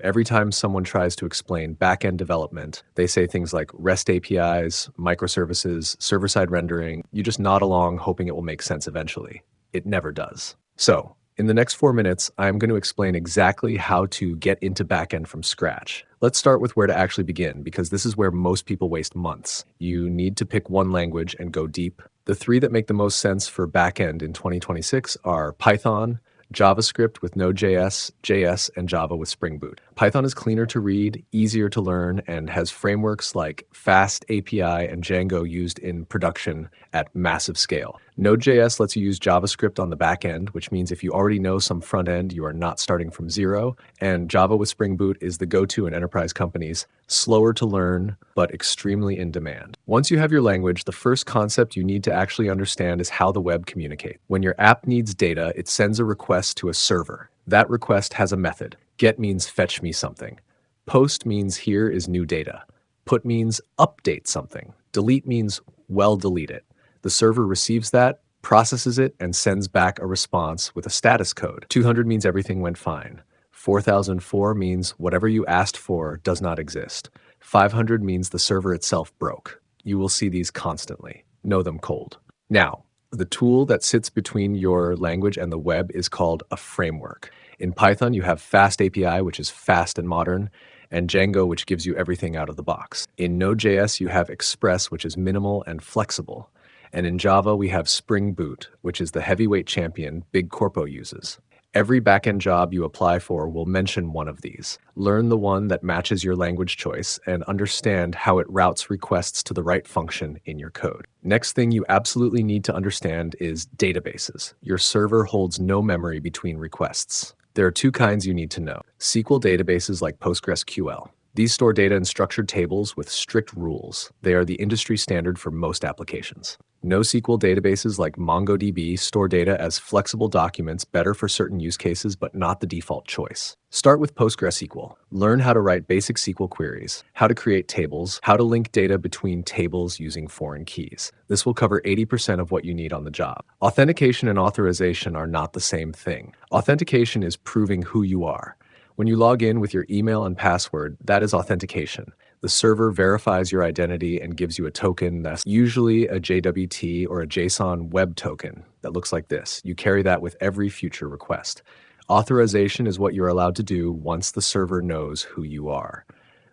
Every time someone tries to explain backend development, they say things like REST APIs, microservices, server-side rendering. You just nod along hoping it will make sense eventually. It never does. So, in the next 4 minutes, I'm going to explain exactly how to get into backend from scratch. Let's start with where to actually begin, because this is where most people waste months. You need to pick one language and go deep. The three that make the most sense for backend in 2026 are Python, JavaScript with Node.js, JS, and Java with Spring Boot. Python is cleaner to read, easier to learn, and has frameworks like Fast API and Django used in production at massive scale. Node.js lets you use JavaScript on the back end, which means if you already know some front end, you are not starting from zero. And Java with Spring Boot is the go-to in enterprise companies, slower to learn, but extremely in demand. Once you have your language, the first concept you need to actually understand is how the web communicates. When your app needs data, it sends a request to a server. That request has a method. Get means fetch me something. Post means here is new data. Put means update something. Delete means well delete it. The server receives that, processes it, and sends back a response with a status code. 200 means everything went fine. 4004 means whatever you asked for does not exist. 500 means the server itself broke. You will see these constantly. Know them cold. Now, the tool that sits between your language and the web is called a framework. In Python, you have Fast API, which is fast and modern, and Django, which gives you everything out of the box. In Node.js, you have Express, which is minimal and flexible. And in Java, we have Spring Boot, which is the heavyweight champion Big Corpo uses. Every backend job you apply for will mention one of these. Learn the one that matches your language choice and understand how it routes requests to the right function in your code. Next thing you absolutely need to understand is databases. Your server holds no memory between requests. There are two kinds you need to know. SQL databases like PostgreSQL. These store data in structured tables with strict rules. They are the industry standard for most applications. NoSQL databases like MongoDB store data as flexible documents, better for certain use cases, but not the default choice. Start with PostgreSQL. Learn how to write basic SQL queries, how to create tables, how to link data between tables using foreign keys. This will cover 80% of what you need on the job. Authentication and authorization are not the same thing. Authentication is proving who you are. When you log in with your email and password, that is authentication. The server verifies your identity and gives you a token that's usually a JWT or a JSON web token that looks like this. You carry that with every future request. Authorization is what you're allowed to do once the server knows who you are.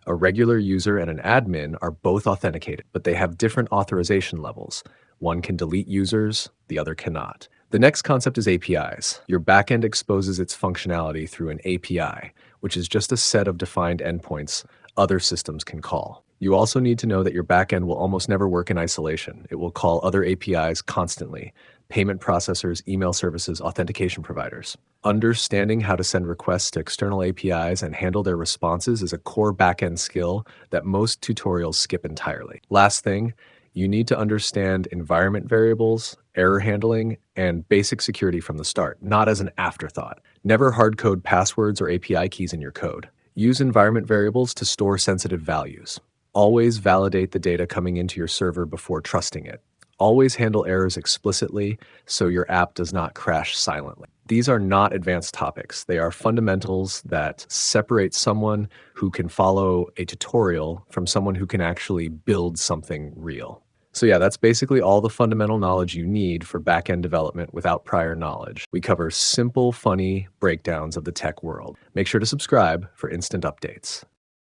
A regular user and an admin are both authenticated, but they have different authorization levels. One can delete users, the other cannot. The next concept is APIs. Your backend exposes its functionality through an API, which is just a set of defined endpoints other systems can call. You also need to know that your backend will almost never work in isolation. It will call other APIs constantly: payment processors, email services, authentication providers. Understanding how to send requests to external APIs and handle their responses is a core backend skill that most tutorials skip entirely. Last thing, you need to understand environment variables, error handling, and basic security from the start, not as an afterthought. Never hard-code passwords or API keys in your code. Use environment variables to store sensitive values. Always validate the data coming into your server before trusting it. Always handle errors explicitly so your app does not crash silently. These are not advanced topics. They are fundamentals that separate someone who can follow a tutorial from someone who can actually build something real. So yeah, that's basically all the fundamental knowledge you need for backend development without prior knowledge. We cover simple, funny breakdowns of the tech world. Make sure to subscribe for instant updates.